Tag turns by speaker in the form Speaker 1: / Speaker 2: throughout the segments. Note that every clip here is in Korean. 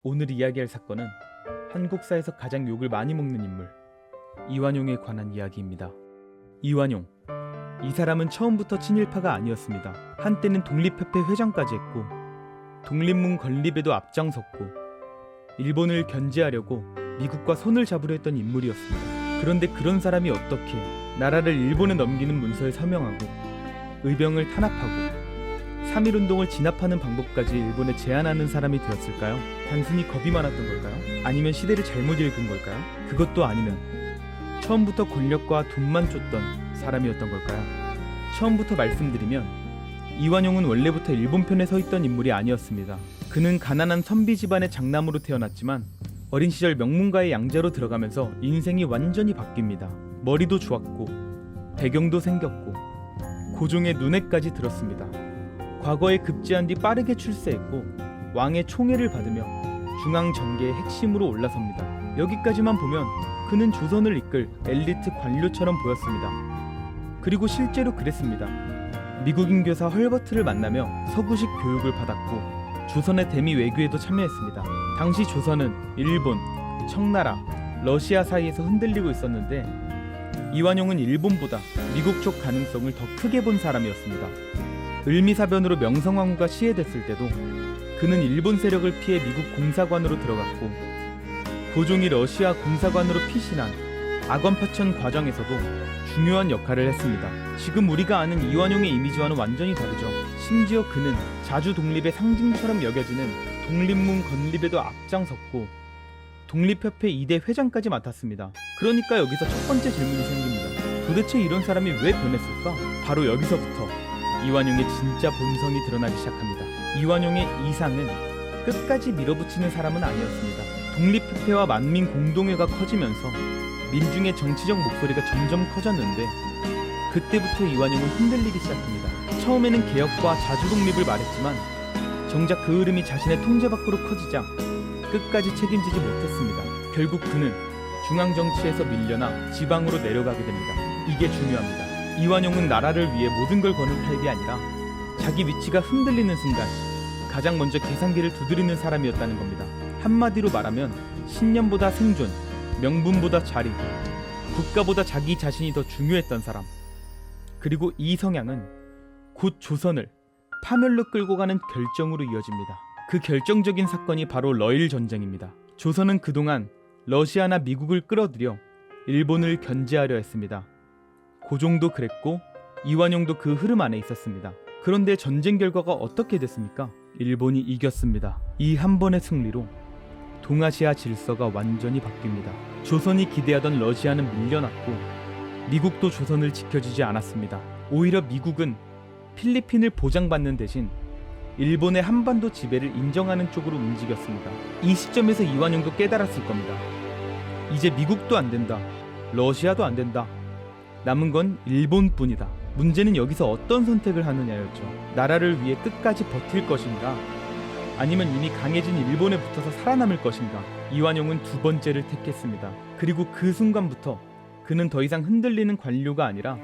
Speaker 1: 오늘 이야기할 사건은 한국사에서 가장 욕을 많이 먹는 인물 이완용에 관한 이야기입니다. 이완용, 이 사람은 처음부터 친일파가 아니었습니다. 한때는 독립협회 회장까지 했고 독립문 건립에도 앞장섰고 일본을 견제하려고 미국과 손을 잡으려 했던 인물이었습니다. 그런데 그런 사람이 어떻게 나라를 일본에 넘기는 문서에 서명하고 의병을 탄압하고 3.1운동을 진압하는 방법까지 일본에 제안하는 사람이 되었을까요? 단순히 겁이 많았던 걸까요? 아니면 시대를 잘못 읽은 걸까요? 그것도 아니면 처음부터 권력과 돈만 쫓던 사람이었던 걸까요? 처음부터 말씀드리면 이완용은 원래부터 일본 편에 서 있던 인물이 아니었습니다. 그는 가난한 선비 집안의 장남으로 태어났지만 어린 시절 명문가의 양자로 들어가면서 인생이 완전히 바뀝니다. 머리도 좋았고 배경도 생겼고 고종의 눈에까지 들었습니다. 과거에 급제한 뒤 빠르게 출세했고 왕의 총애를 받으며 중앙정계의 핵심으로 올라섭니다. 여기까지만 보면 그는 조선을 이끌 엘리트 관료처럼 보였습니다. 그리고 실제로 그랬습니다. 미국인 교사 헐버트를 만나며 서구식 교육을 받았고 조선의 대미 외교에도 참여했습니다. 당시 조선은 일본, 청나라, 러시아 사이에서 흔들리고 있었는데 이완용은 일본보다 미국 쪽 가능성을 더 크게 본 사람이었습니다. 을미사변으로 명성황후가 시해됐을 때도 그는 일본 세력을 피해 미국 공사관으로 들어갔고 고종이 러시아 공사관으로 피신한 아관파천 과정에서도 중요한 역할을 했습니다. 지금 우리가 아는 이완용의 이미지와는 완전히 다르죠. 심지어 그는 자주 독립의 상징처럼 여겨지는 독립문 건립에도 앞장섰고 독립협회 2대 회장까지 맡았습니다. 그러니까 여기서 첫 번째 질문이 생깁니다. 도대체 이런 사람이 왜 변했을까? 바로 여기서부터 이완용의 진짜 본성이 드러나기 시작합니다. 이완용의 이상은 끝까지 밀어붙이는 사람은 아니었습니다. 독립협회와 만민 공동회가 커지면서 민중의 정치적 목소리가 점점 커졌는데 그때부터 이완용은 흔들리기 시작합니다. 처음에는 개혁과 자주독립을 말했지만 정작 그 흐름이 자신의 통제 밖으로 커지자 끝까지 책임지지 못했습니다. 결국 그는 중앙정치에서 밀려나 지방으로 내려가게 됩니다. 이게 중요합니다. 이완용은 나라를 위해 모든 걸 거는 타입이 아니라 자기 위치가 흔들리는 순간 가장 먼저 계산기를 두드리는 사람이었다는 겁니다. 한마디로 말하면 신념보다 생존, 명분보다 자리, 국가보다 자기 자신이 더 중요했던 사람. 그리고 이 성향은 곧 조선을 파멸로 끌고 가는 결정으로 이어집니다. 그 결정적인 사건이 바로 러일 전쟁입니다. 조선은 그동안 러시아나 미국을 끌어들여 일본을 견제하려 했습니다. 고종도 그랬고 이완용도 그 흐름 안에 있었습니다. 그런데 전쟁 결과가 어떻게 됐습니까? 일본이 이겼습니다. 이 한 번의 승리로 동아시아 질서가 완전히 바뀝니다. 조선이 기대하던 러시아는 밀려났고 미국도 조선을 지켜주지 않았습니다. 오히려 미국은 필리핀을 보장받는 대신 일본의 한반도 지배를 인정하는 쪽으로 움직였습니다. 이 시점에서 이완용도 깨달았을 겁니다. 이제 미국도 안 된다. 러시아도 안 된다. 남은 건 일본뿐이다. 문제는 여기서 어떤 선택을 하느냐였죠. 나라를 위해 끝까지 버틸 것인가 아니면 이미 강해진 일본에 붙어서 살아남을 것인가. 이완용은 두 번째를 택했습니다. 그리고 그 순간부터 그는 더 이상 흔들리는 관료가 아니라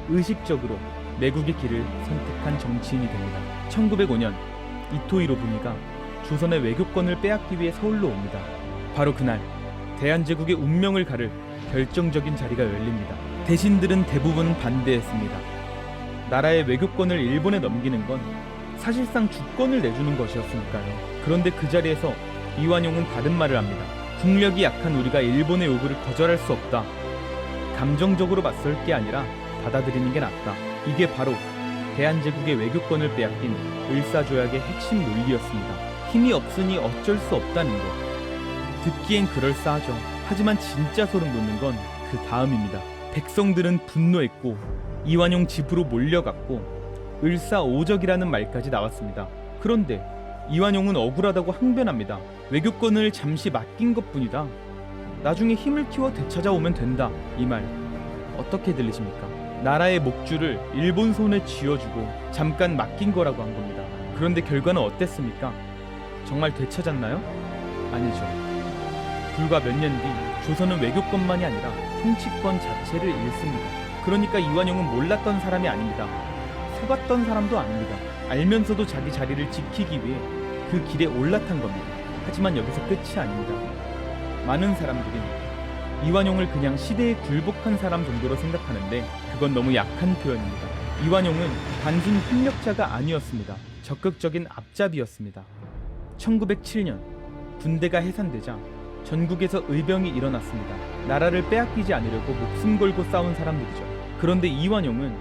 Speaker 1: 의식적으로 매국의 길을 선택한 정치인이 됩니다. 1905년 이토 히로부미가 조선의 외교권을 빼앗기 위해 서울로 옵니다. 바로 그날 대한제국의 운명을 가를 결정적인 자리가 열립니다. 대신들은 대부분 반대했습니다. 나라의 외교권을 일본에 넘기는 건 사실상 주권을 내주는 것이었으니까요. 그런데 그 자리에서 이완용은 다른 말을 합니다. 국력이 약한 우리가 일본의 요구를 거절할 수 없다. 감정적으로 맞설 게 아니라 받아들이는 게 낫다. 이게 바로 대한제국의 외교권을 빼앗긴 을사조약의 핵심 논리였습니다. 힘이 없으니 어쩔 수 없다는 것. 듣기엔 그럴싸하죠. 하지만 진짜 소름 돋는 건 그 다음입니다. 백성들은 분노했고 이완용 집으로 몰려갔고 을사오적이라는 말까지 나왔습니다. 그런데 이완용은 억울하다고 항변합니다. 외교권을 잠시 맡긴 것뿐이다. 나중에 힘을 키워 되찾아오면 된다. 이 말 어떻게 들리십니까? 나라의 목줄을 일본 손에 쥐어주고 잠깐 맡긴 거라고 한 겁니다. 그런데 결과는 어땠습니까? 정말 되찾았나요? 아니죠. 불과 몇 년 뒤 조선은 외교권만이 아니라 통치권 자체를 잃습니다. 그러니까 이완용은 몰랐던 사람이 아닙니다. 속았던 사람도 아닙니다. 알면서도 자기 자리를 지키기 위해 그 길에 올라탄 겁니다. 하지만 여기서 끝이 아닙니다. 많은 사람들이 이완용을 그냥 시대에 굴복한 사람 정도로 생각하는데 그건 너무 약한 표현입니다. 이완용은 단순 협력자가 아니었습니다. 적극적인 앞잡이였습니다. 1907년 군대가 해산되자 전국에서 의병이 일어났습니다. 나라를 빼앗기지 않으려고 목숨 걸고 싸운 사람들이죠. 그런데 이완용은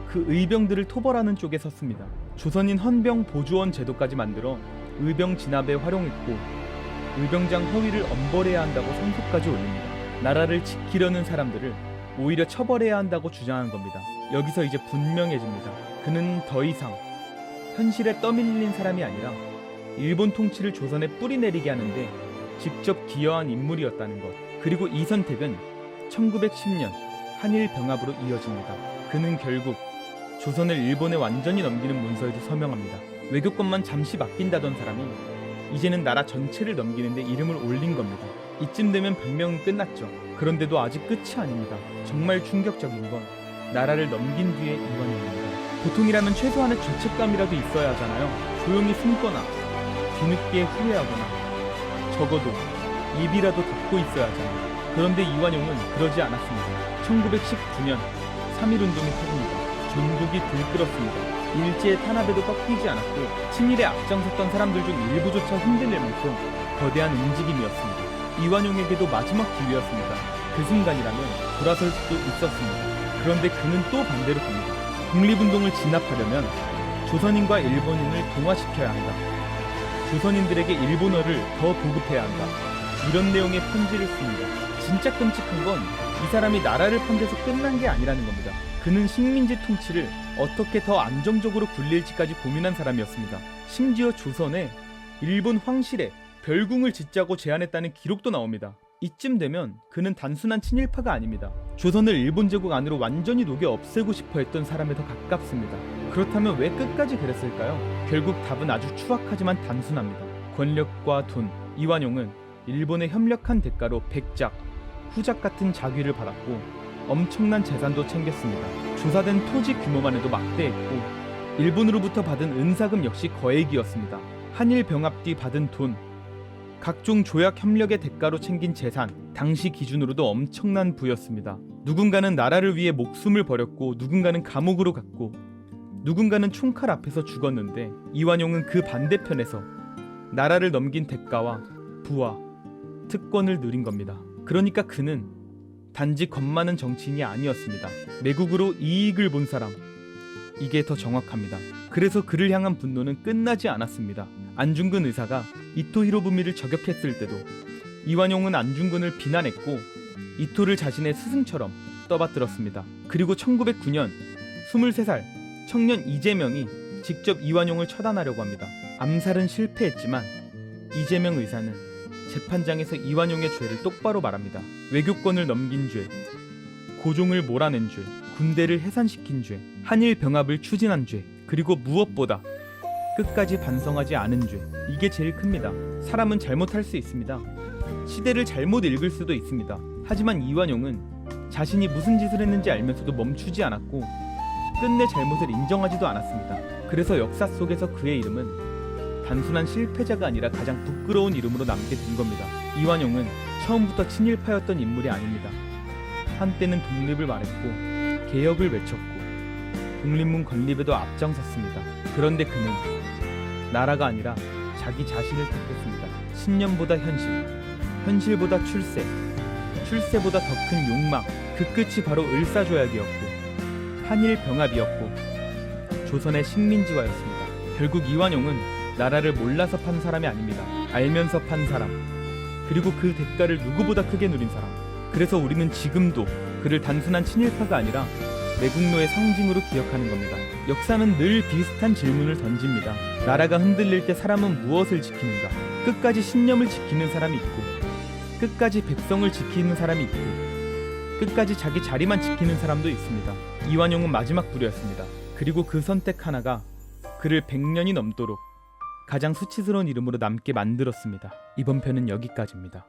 Speaker 1: 그 의병들을 토벌하는 쪽에 섰습니다. 조선인 헌병 보조원 제도까지 만들어 의병 진압에 활용했고 의병장 허위를 엄벌해야 한다고 성소까지 올립니다. 나라를 지키려는 사람들을 오히려 처벌해야 한다고 주장한 겁니다. 여기서 이제 분명해집니다. 그는 더 이상 현실에 떠밀린 사람이 아니라 일본 통치를 조선에 뿌리내리게 하는데 직접 기여한 인물이었다는 것. 그리고 이 선택은 1910년 한일 병합으로 이어집니다. 그는 결국 조선을 일본에 완전히 넘기는 문서에도 서명합니다. 외교권만 잠시 맡긴다던 사람이 이제는 나라 전체를 넘기는데 이름을 올린 겁니다. 이쯤 되면 변명은 끝났죠. 그런데도 아직 끝이 아닙니다. 정말 충격적인 건 나라를 넘긴 뒤의 이완용입니다. 보통이라면 최소한의 죄책감이라도 있어야 하잖아요. 조용히 숨거나 뒤늦게 후회하거나 적어도 입이라도 닫고 있어야 하잖아요. 그런데 이완용은 그러지 않았습니다. 1919년 3.1운동이 터집니다. 전국이 들끓었습니다. 일제의 탄압에도 꺾이지 않았고 친일에 앞장섰던 사람들 중 일부조차 흔들릴 만큼 거대한 움직임이었습니다. 이완용에게도 마지막 기회였습니다. 그 순간이라면 돌아설 수도 있었습니다. 그런데 그는 또 반대로 갑니다. 독립운동을 진압하려면 조선인과 일본인을 동화시켜야 한다. 조선인들에게 일본어를 더 보급해야 한다. 이런 내용의 편지를 씁니다. 진짜 끔찍한 건 이 사람이 나라를 편대서 끝난 게 아니라는 겁니다. 그는 식민지 통치를 어떻게 더 안정적으로 굴릴지까지 고민한 사람이었습니다. 심지어 조선에 일본 황실에 별궁을 짓자고 제안했다는 기록도 나옵니다. 이쯤 되면 그는 단순한 친일파가 아닙니다. 조선을 일본 제국 안으로 완전히 녹여 없애고 싶어 했던 사람에 더 가깝습니다. 그렇다면 왜 끝까지 그랬을까요? 결국 답은 아주 추악하지만 단순합니다. 권력과 돈. 이완용은 일본에 협력한 대가로 백작, 후작 같은 자귀를 받았고 엄청난 재산도 챙겼습니다. 조사된 토지 규모만 해도 막대했고 일본으로부터 받은 은사금 역시 거액이었습니다. 한일 병합 뒤 받은 돈, 각종 조약 협력의 대가로 챙긴 재산, 당시 기준으로도 엄청난 부였습니다. 누군가는 나라를 위해 목숨을 버렸고 누군가는 감옥으로 갔고 누군가는 총칼 앞에서 죽었는데 이완용은 그 반대편에서 나라를 넘긴 대가와 부와 특권을 누린 겁니다. 그러니까 그는 단지 겁 많은 정치인이 아니었습니다. 매국으로 이익을 본 사람. 이게 더 정확합니다. 그래서 그를 향한 분노는 끝나지 않았습니다. 안중근 의사가 이토 히로부미를 저격했을 때도 이완용은 안중근을 비난했고 이토를 자신의 스승처럼 떠받들었습니다. 그리고 1909년 23살 청년 이재명이 직접 이완용을 처단하려고 합니다. 암살은 실패했지만 이재명 의사는 재판장에서 이완용의 죄를 똑바로 말합니다. 외교권을 넘긴 죄, 고종을 몰아낸 죄, 군대를 해산시킨 죄, 한일 병합을 추진한 죄, 그리고 무엇보다 끝까지 반성하지 않은 죄. 이게 제일 큽니다. 사람은 잘못할 수 있습니다. 시대를 잘못 읽을 수도 있습니다. 하지만 이완용은 자신이 무슨 짓을 했는지 알면서도 멈추지 않았고 끝내 잘못을 인정하지도 않았습니다. 그래서 역사 속에서 그의 이름은 단순한 실패자가 아니라 가장 부끄러운 이름으로 남게 된 겁니다. 이완용은 처음부터 친일파였던 인물이 아닙니다. 한때는 독립을 말했고 개혁을 외쳤고 독립문 건립에도 앞장섰습니다. 그런데 그는 나라가 아니라 자기 자신을 택했습니다. 신념보다 현실, 현실보다 출세, 출세보다 더 큰 욕망. 그 끝이 바로 을사조약이었고 한일 병합이었고 조선의 식민지화였습니다. 결국 이완용은 나라를 몰라서 판 사람이 아닙니다. 알면서 판 사람. 그리고 그 대가를 누구보다 크게 누린 사람. 그래서 우리는 지금도 그를 단순한 친일파가 아니라 매국노의 상징으로 기억하는 겁니다. 역사는 늘 비슷한 질문을 던집니다. 나라가 흔들릴 때 사람은 무엇을 지키는가? 끝까지 신념을 지키는 사람이 있고 끝까지 백성을 지키는 사람이 있고 끝까지 자기 자리만 지키는 사람도 있습니다. 이완용은 마지막 부류였습니다. 그리고 그 선택 하나가 그를 100년이 넘도록 가장 수치스러운 이름으로 남게 만들었습니다. 이번 편은 여기까지입니다.